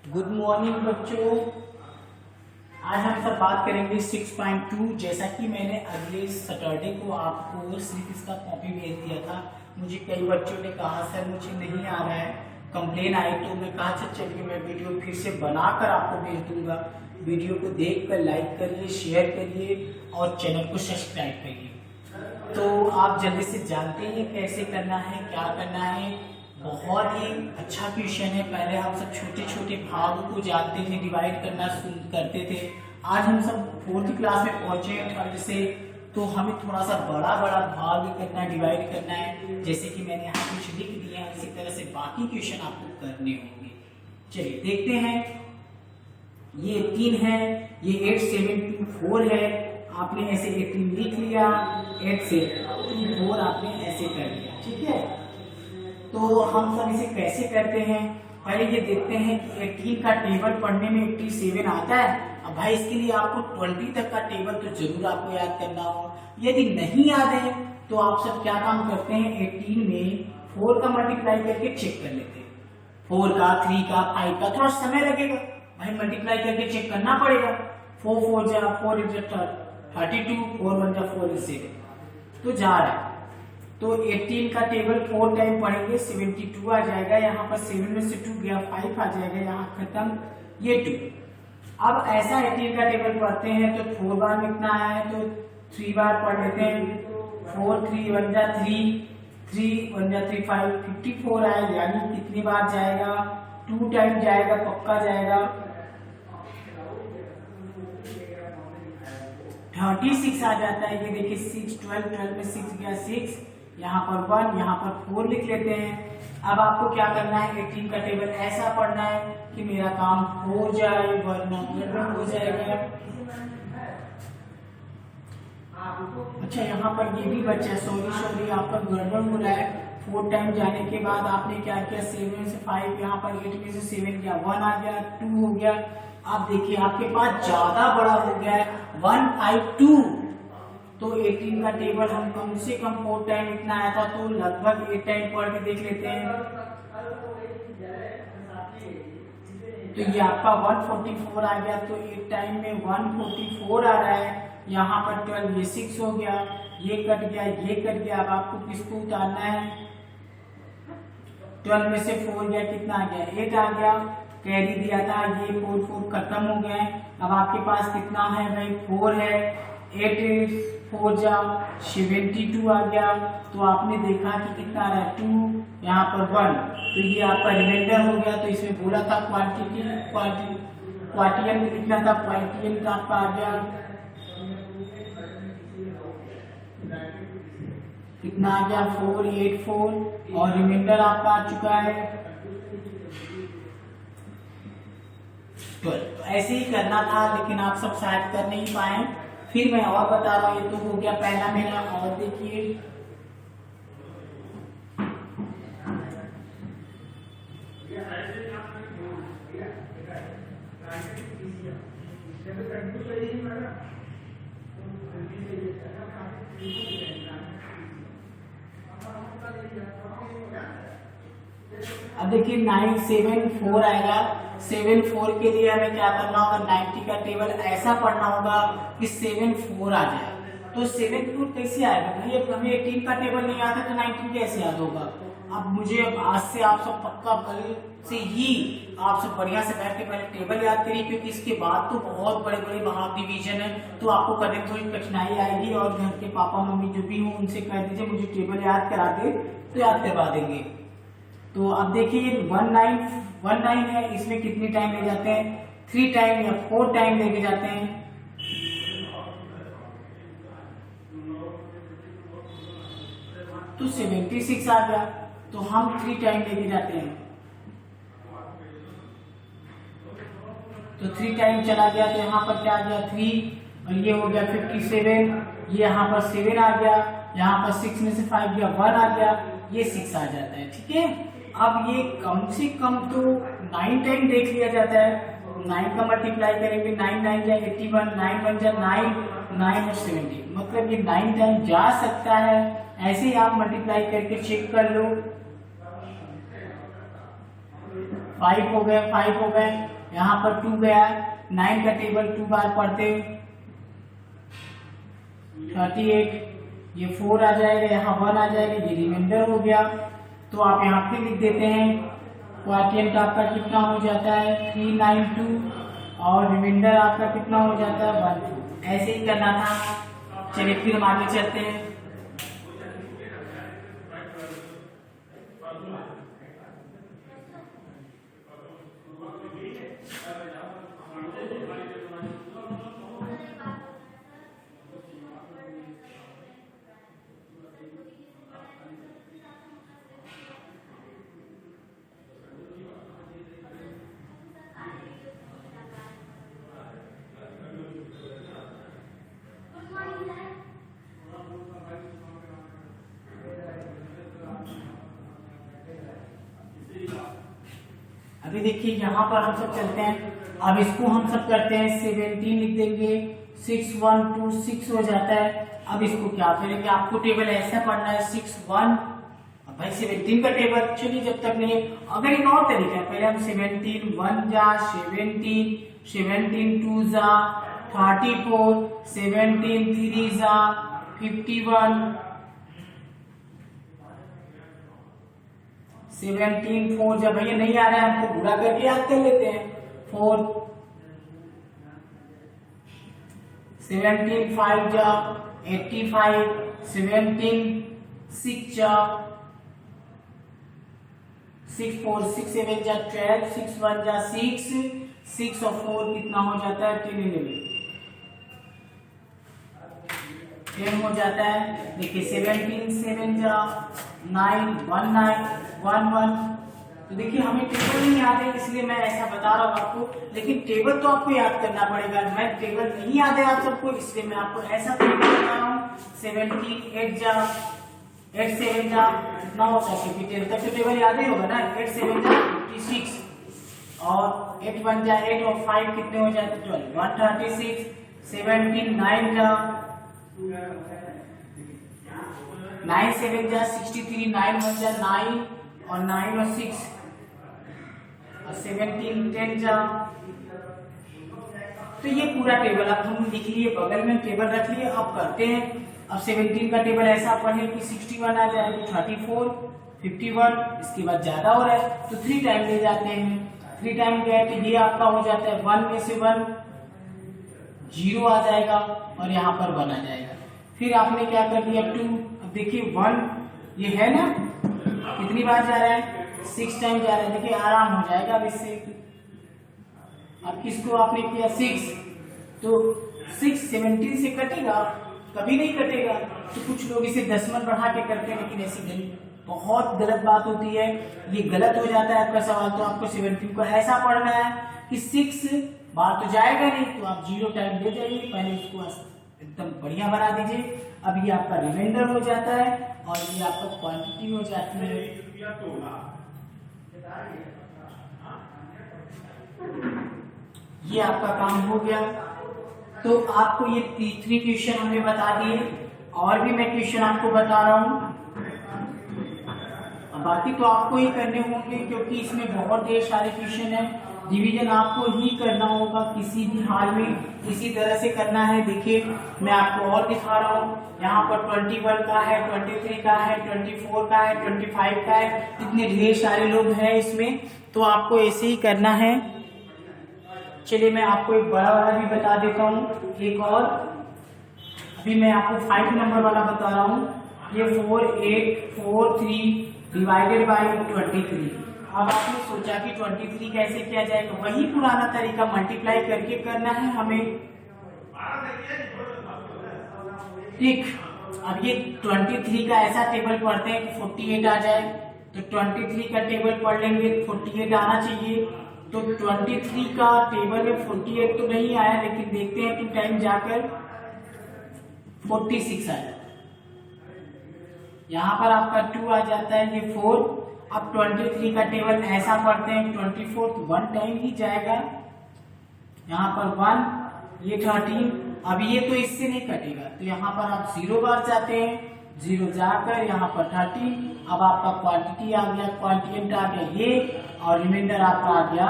Good morning बच्चों। आज हम सब बात करेंगे 6.2। जैसा कि मैंने अगले सैटरडे को आपको सिर्फ इसका कॉपी भेज दिया था। मुझे कई बच्चों ने कहा सर मुझे नहीं आ रहा है, कंप्लेन आई, तो मैं कहा चलिए मैं वीडियो फिर से बनाकर आपको भेज दूंगा। वीडियो को देखकर लाइक करिए, शेयर करिए और चैनल को सब्सक्राइब करिए। तो आप जल्दी से जानते हैं कैसे करना है, क्या करना है। बहुत ही अच्छा क्वेश्चन है। पहले हम सब छोटे छोटे भाग को जानते थे, डिवाइड करना करते थे। आज हम सब 4th क्लास में पहुंचे हैं थर्ड से, तो हमें थोड़ा सा बड़ा बड़ा भाग करना है, डिवाइड करना है। जैसे कि मैंने यहाँ कुछ लिख दिया है, इसी तरह से बाकी क्वेश्चन आपको करने होंगे। चलिए देखते हैं। ये 18 है, ये 8 7 2 4 है। आपने ऐसे 18 लिख लिया, 8 से 2 4 आपने ऐसे कर लिया। ठीक है, तो हम सब इसे कैसे करते हैं, पहले ये देखते हैं कि 18 का टेबल पढ़ने में 87 आता है। अब भाई इसके लिए आपको 20 तक का टेबल तो जरूर आपको याद करना हो। यदि नहीं याद है तो आप सब क्या काम करते हैं, 18 में 4 का मल्टीप्लाई करके चेक कर लेते हैं। 4 का, 3 का, 5 का, थोड़ा समय लगेगा भाई, मल्टीप्लाई करके चेक करना पड़ेगा। 4 4 जा 4 32, 4 1 जा 4 7, तो जा रहा है। तो 18 का टेबल 4 टाइम पढ़ेंगे, 72 आ जाएगा। यहाँ पर 7 में से 2 गया, 5 आ जाएगा, यहाँ खत्म, ये 2। अब ऐसा 18 का टेबल पढ़ते हैं तो 4 बार कितना आया है, तो 3 बार पढ़ लेते हैं। 4 3 1 जा 3, 3 1 जा 3 5, 54 आया। यानी कितनी बार जाएगा, 2 टाइम जाएगा, पक्का जाएगा। 36 आ जाता है। ये देखिए 6 12 12 में 6 गया 6, यहाँ पर 1, यहाँ पर 4 लिख लेते हैं। अब आपको क्या करना है, 18 का टेबल ऐसा पढ़ना है कि मेरा काम हो जाए, वरना गड़बड़ हो जाएगा। अच्छा, यहाँ पर ये भी बच्चा, सॉरी आपका गड़बड़ हो रहा है। 4 टाइम जाने के बाद आपने क्या किया, 7 में से 5, यहाँ पर 8 में से 7 गया, 1 आ गया, 2 हो गया। अब देखिए आपके पास ज्यादा बड़ा हो गया है, 1 5 2। तो 18 का टेबल हम कम से कम 4 टाइम इतना आया था, तो लगभग 8 टाइम पढ़ के देख लेते हैं। तो ये आपका 144 आ गया, तो 8 टाइम में 144 आ रहा है। यहाँ पर 12, ये 6 हो गया, ये कट गया, ये कट गया। अब आपको किसको उतारना है, 12 में से 4 गया, कितना आ गया, 8 आ गया, कैरी दिया था, ये 4 4 खत्म हो गया है। अब आपके पास कितना है भाई, 4 है, 8 4 जा 72 आ गया। तो आपने देखा कि कितना आ रहा है, 2, यहाँ पर 1, तो ये आपका रिमाइंडर हो गया। तो इसमें बोला था क्वार्टियन में लिखना था, क्वार्टियन का आपका आ गया, कितना आ गया, 4 8 4, और रिमाइंडर आपका आ चुका है 12। तो ऐसे ही करना था, लेकिन आप सब शायद कर नहीं पाए। फिर मैं और बता रहा हूँ, ये तो हो गया पहला मेरा। और देखिए अब देखिए 9 7 4 आएगा। 7 4 के लिए हमें क्या करना होगा, 90 का टेबल ऐसा पढ़ना होगा कि 7 4 आ जाए। तो 7 4 कैसे आएगा भाई, अब हमें 18 का टेबल नहीं आता तो 19 कैसे याद होगा। अब मुझे आज से आप सब पक्का कल से ही आप सब बढ़िया से बैठ के पहले टेबल याद करिए, क्योंकि इसके बाद तो बहुत बड़े बड़े भाग डिवीजन है, तो आपको करने में थोड़ी कठिनाई आएगी। और घर के पापा मम्मी जो भी हो उनसे कह दीजिए मुझे टेबल याद करा दे, तो याद करवा देंगे। तो अब देखिए 19 है, इसमें कितनी टाइम ले जाते हैं, 3 टाइम या 4 टाइम लेके जाते हैं। तो 76 आ गया, तो हम 3 टाइम लेके जाते हैं। तो 3 टाइम चला गया, तो यहाँ पर क्या आ गया, 3, और ये हो गया 57, ये यहाँ पर 7 आ गया, यहाँ पर 6 में से 5 गया, 1 आ गया, ये 6 आ जाता है। ठीक है, अब ये कम से कम तो 9 टाइम देख लिया जाता है। 9 का मल्टीप्लाई करेंगे, 9 9 जा 81, 9 1 जा 9, 9 और 70, मतलब ये 9 टाइम जा सकता है। ऐसे ही आप मल्टीप्लाई करके चेक कर लो। 5 हो गए, 5 हो गए, यहाँ पर 2 गया, 9 का टेबल 2 बार पढ़ते 38, ये 4 आ जाएगा, यहाँ 1 आ जाएगा, ये रिमाइंडर हो गया। तो आप यहाँ पे लिख देते हैं क्वाटिएंट आपका कितना हो जाता है 392 और रिमाइंडर आपका कितना हो जाता है 12। ऐसे ही करना था। चलिए फिर हम आगे चलते हैं। अभी देखिए यहाँ पर हम सब चलते हैं। अब इसको हम सब करते हैं 17 लिख देंगे, 6126 हो जाता है। अब इसको क्या करेंगे, आपको टेबल ऐसा पढ़ना है 61, अब भाई 17 का टेबल चलिए जब तक नहीं, अगर एक और तरीका है, पहले हम 17 1 जा 17, 17 2 जा 34, 17 3 जा 51, 17 4 जब भैया नहीं आ रहा है हमको पूरा करके याद कर लेते हैं 4, 17 5 जा 85, 17 6 जा 6 4 6 7 जा 12, 6 1 जा 6, 6 और 4 कितना हो जाता है 10 11 10 हो जाता है। देखिए 17 7 जा 9 1 9 1 1। तो देखिए हमें टेबल नहीं याद है इसलिए मैं ऐसा बता रहा हूँ आपको, लेकिन टेबल तो आपको याद करना पड़ेगा। मैं टेबल नहीं याद है आप सबको इसलिए मैं आपको ऐसा तरीका बता रहा हूँ। 17 8 जा 8 7 जा कितना होता है, क्योंकि 10 तक तो टेबल याद ही होगा ना। 8 7 जा 56 और 8 1 जा 8 और 5 कितने हो जाते हैं 12, 136, 17 9 जा 9 7 जा 63, 9 1 जा 9 और 9 और 6 और 17 10 जा। तो ये पूरा टेबल अब हम लिख लिए, बगल में टेबल रख लिए। अब करते हैं, अब 17 का टेबल ऐसा पढ़े कि 61 आ जाए, 34 51, इसके बाद ज्यादा हो रहा है तो 3 टाइम ले जाते हैं। 3 टाइम क्या है तो ये आपका हो जाता है 1 में से 1 0 आ जाएगा और यहाँ पर 1 आ जाएगा। फिर आपने क्या कर दिया 2, अब देखिए 1 ये है ना, कितनी बार जा रहा है 6 टाइम जा रहा है। देखिए आराम हो जाएगा अब इससे। अब किसको आपने किया 6, तो 6 17 से कटेगा, कभी नहीं कटेगा। तो कुछ लोग इसे 10 बढ़ा के करते हैं, लेकिन ऐसी बहुत गलत बात होती है, ये गलत हो जाता है आपका सवाल। तो आपको 17 को ऐसा पढ़ना है कि 6 बार तो जाएगा नहीं, तो आप 0 टाइम ले जाइए, पहले इसको एकदम बढ़िया बना दीजिए। अब ये आपका रिमाइंडर हो जाता है और ये आपका क्वांटिटी हो जाती है। ये आपका काम हो गया। तो आपको ये 3 क्वेश्चन हमने बता दिए, और भी मैं क्वेश्चन आपको बता रहा हूँ। बाकी तो आपको ही करने होंगे क्योंकि इसमें बहुत ढेर सारे क्वेश्चन है। डिवीजन आपको ही करना होगा, किसी भी हाल में इसी तरह से करना है। देखिए मैं आपको और दिखा रहा हूँ, यहाँ पर 21 का है, 23 का है, 24 का है, 25 का है, इतने ढेर सारे लोग हैं इसमें, तो आपको ऐसे ही करना है। चलिए मैं आपको एक बड़ा वाला भी बता देता हूँ, एक और। अभी मैं आपको 5 नंबर वाला बता रहा हूँ। ये 4 8 4 3 डिवाइडेड बाय 23। अब आपने सोचा कि 23 कैसे किया जाएगा, वही पुराना तरीका मल्टीप्लाई करके करना है हमें, ठीक। अब ये 23 का ऐसा टेबल पढ़ते हैं कि 48 आ जाए, तो 23 का टेबल पढ़ लेंगे, 48 आना चाहिए। तो 23 का टेबल में 48 तो नहीं आया, लेकिन देखते हैं कि टाइम जाकर 46 आया। यहाँ पर आपका 2 आ जाता है, ये 4। अब 23 का टेबल ऐसा पढ़ते हैं 24 तो 1 टाइम ही जाएगा, यहाँ पर 1, ये 13। अब ये तो इससे नहीं कटेगा, तो यहाँ पर आप 0 बार जाते हैं, 0 जाकर यहाँ पर 30। अब आपका क्वांटिटी आ गया, क्वांटिएंट आ गया ये, और रिमाइंडर आपका आ गया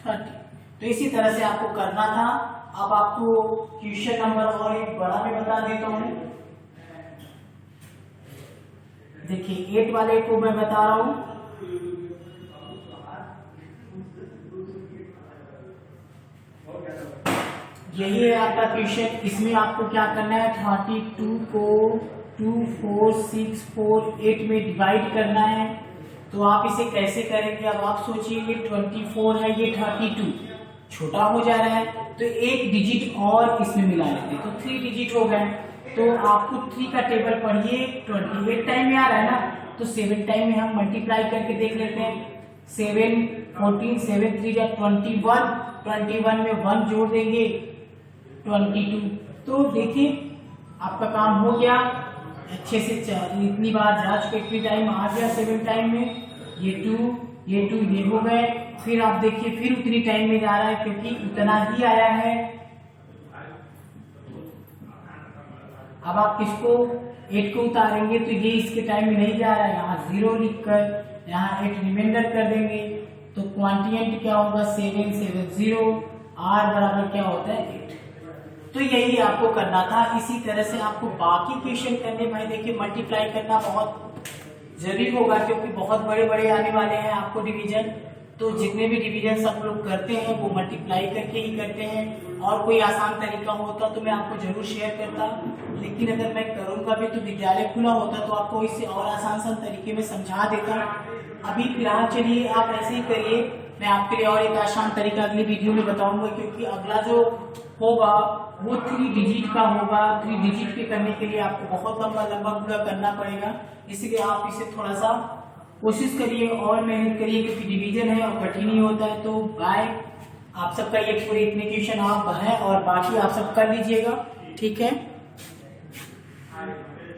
30। तो इसी तरह से आपको करना था। अब आपको क्वेश्चन नंबर और एक बड़ा भी बता देता हूं। देखिए 8 वाले को मैं बता रहा हूं। यही है आपका क्वेश्चन। इसमें आपको क्या करना है, 32 को 2, 4, 6, 4, 8 में डिवाइड करना है। तो आप इसे कैसे करेंगे, अब आप सोचिए ये 24 है, ये 32 छोटा हो जा रहा है, तो एक डिजिट और इसमें मिला लेते हैं, तो 3 डिजिट हो गए। तो आपको 3 का टेबल पढ़िए, 28 टाइम में आ रहा है ना, तो 7 टाइम में हम मल्टीप्लाई करके देख लेते हैं। 7, 14, 7, 3 या 21, 21 में 1 जोड़ देंगे 22। तो देखिए आपका काम हो गया अच्छे से। इतनी बार जा चुके, इतनी टाइम आ गया 7 टाइम में, ये 2, ये हो गए। फिर आप देखिए फिर उतनी टाइम में जा रहा है क्योंकि उतना ही आया है। अब आप किसको 8 को उतारेंगे तो ये इसके टाइम में नहीं जा रहा है, यहाँ 0 लिखकर यहाँ 8 रिमाइंडर कर देंगे। तो क्वांटिएंट क्या होगा, 7, 7, 0, R बराबर क्या होता है 8। तो यही आपको करना था। इसी तरह से आपको बाकी क्वेश्चन करने में देखिए मल्टीप्लाई करना बहुत जरूरी होगा क्योंकि बहुत बड़े बड़े आने वाले हैं आपको डिवीजन। तो जितने भी डिवीजन सब लोग करते हैं वो मल्टीप्लाई करके ही करते हैं। और कोई आसान तरीका होता तो मैं आपको जरूर शेयर करता, लेकिन अगर मैं करूंगा भी तो विद्यालय खुला होता तो आपको इससे और आसान तरीके में समझा देता। अभी फिलहाल चलिए आप ऐसे ही करिए, मैं आपके लिए और एक आसान तरीका अगली वीडियो में बताऊंगा क्योंकि अगला जो होगा वो 3 डिजिट का होगा। 3 डिजिट के करने के लिए आपको बहुत लंबा पूरा करना पड़ेगा, इसलिए आप इसे थोड़ा सा कोशिश करिए और मेहनत करिए क्योंकि डिवीजन है और कठिन ही होता है। तो बाय, आप सबका ये पूरे इतने क्वेश्चन आप है और बाकी आप सब कर लीजिएगा, ठीक है।